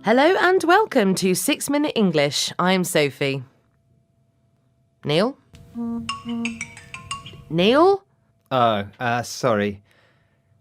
Hello and welcome to 6 Minute English. I'm Sophie. Neil? Neil? Sorry.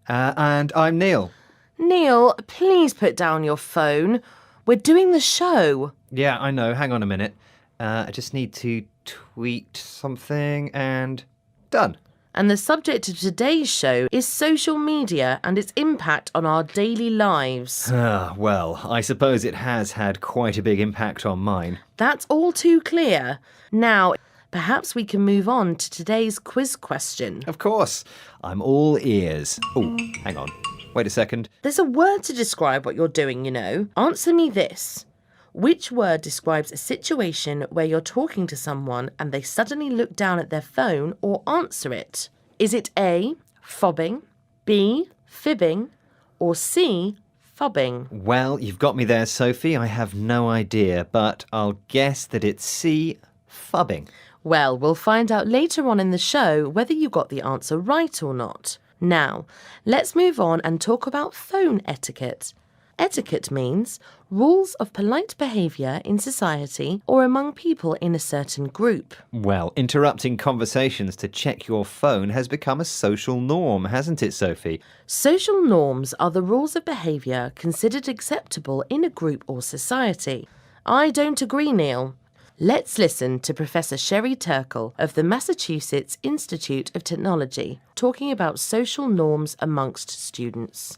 And I'm Neil. Neil, please put down your phone. We're doing the show. Yeah, I know. Hang on a minute. I just need to tweet something and done. And the subject of today's show is social media and its impact on our daily lives. Well, I suppose it has had quite a big impact on mine. That's all too clear. Now, perhaps we can move on to today's quiz question. Of course. I'm all ears. Oh, hang on. Wait a second. There's a word to describe what you're doing, you know. Answer me this. Which word describes a situation where you're talking to someone and they suddenly look down at their phone or answer it? Is it A, fobbing, B, fibbing, or C, fubbing? Well, you've got me there, Sophie. I have no idea, but I'll guess that it's C, fubbing. Well, we'll find out later on in the show whether you got the answer right or not. Now, let's move on and talk about phone etiquette. Etiquette means rules of polite behaviour in society or among people in a certain group. Well, interrupting conversations to check your phone has become a social norm, hasn't it, Sophie? Social norms are the rules of behaviour considered acceptable in a group or society. I don't agree, Neil. Let's listen to Professor Sherry Turkle of the Massachusetts Institute of Technology talking about social norms amongst students.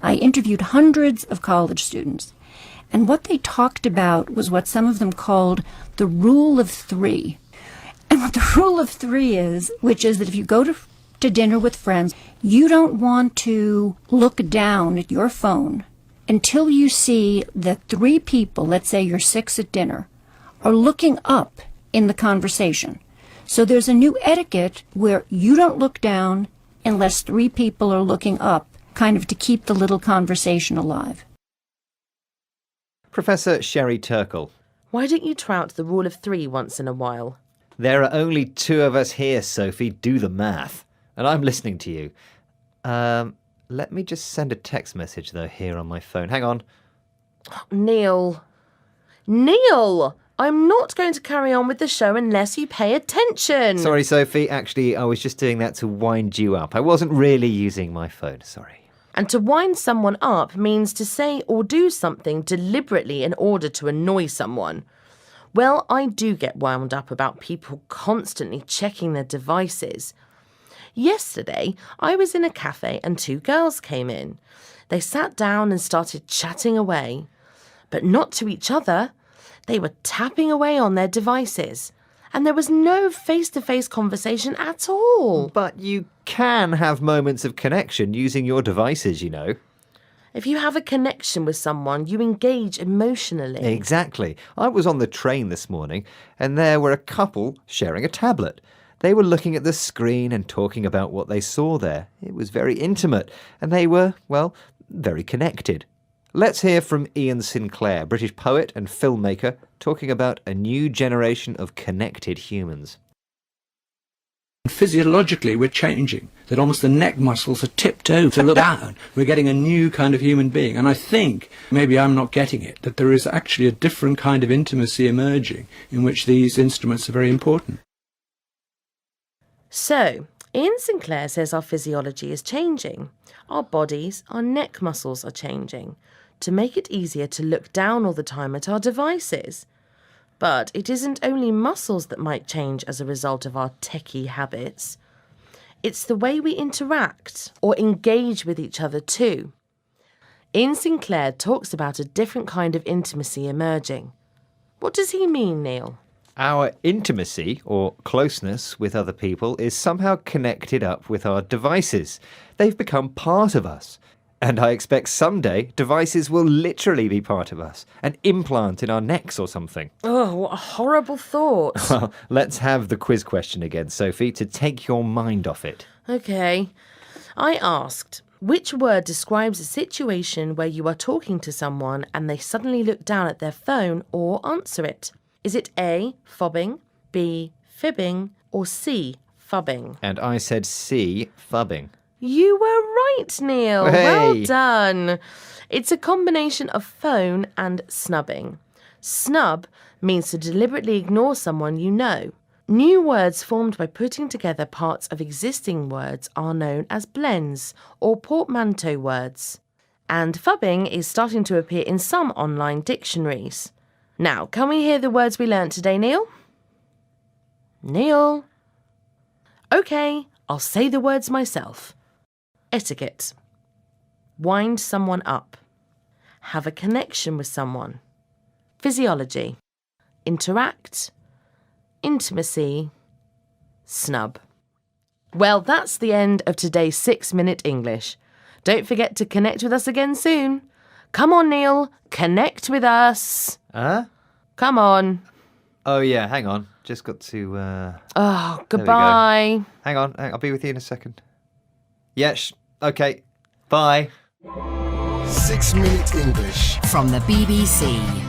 I interviewed hundreds of college students, and what they talked about was what some of them called the rule of three. And what the rule of three is, which is that if you go to dinner with friends, you don't want to look down at your phone until you see that three people, let's say you're six at dinner, are looking up in the conversation. So there's a new etiquette where you don't look down unless three people are looking up, kind of to keep the little conversation alive. Professor Sherry Turkle. Why don't you try out the rule of three once in a while? There are only two of us here, Sophie. Do the math. And I'm listening to you. Let me just send a text message, though, here on my phone. Hang on. Neil! I'm not going to carry on with the show unless you pay attention. Sorry, Sophie. Actually, I was just doing that to wind you up. I wasn't really using my phone. Sorry. And to wind someone up means to say or do something deliberately in order to annoy someone. Well, I do get wound up about people constantly checking their devices. Yesterday, I was in a cafe and two girls came in. They sat down and started chatting away, but not to each other. They were tapping away on their devices, and there was no face-to-face conversation at all. But you can have moments of connection using your devices, you know. If you have a connection with someone, you engage emotionally. Exactly. I was on the train this morning, and there were a couple sharing a tablet. They were looking at the screen and talking about what they saw there. It was very intimate, and they were, well, very connected. Let's hear from Ian Sinclair, British poet and filmmaker, talking about a new generation of connected humans. Physiologically, we're changing, that almost the neck muscles are tipped over to look down. We're getting a new kind of human being. And I think, maybe I'm not getting it, that there is actually a different kind of intimacy emerging in which these instruments are very important. So, Ian Sinclair says our physiology is changing. Our bodies, our neck muscles are changing to make it easier to look down all the time at our devices. But it isn't only muscles that might change as a result of our techie habits. It's the way we interact or engage with each other too. Ian Sinclair talks about a different kind of intimacy emerging. What does he mean, Neil? Our intimacy, or closeness with other people, is somehow connected up with our devices. They've become part of us. And I expect someday devices will literally be part of us, an implant in our necks or something. Oh, what a horrible thought. Well, let's have the quiz question again, Sophie, to take your mind off it. Okay. I asked, which word describes a situation where you are talking to someone and they suddenly look down at their phone or answer it? Is it A, fobbing, B, fibbing, or C, fubbing? And I said C, fubbing. You were right, Neil. Hey. Well done. It's a combination of phone and snubbing. Snub means to deliberately ignore someone you know. New words formed by putting together parts of existing words are known as blends or portmanteau words. And phubbing is starting to appear in some online dictionaries. Now, can we hear the words we learnt today, Neil? Neil? OK, I'll say the words myself. Etiquette. Wind someone up. Have a connection with someone. Physiology. Interact. Intimacy. Snub. Well, that's the end of today's 6-Minute English. Don't forget to connect with us again soon. Come on, Neil. Connect with us. Huh? Come on. Oh, yeah, hang on. Just got to... Oh, go. goodbye. Hang on, I'll be with you in a second. Yeah, okay. Bye. 6-Minute English from the BBC.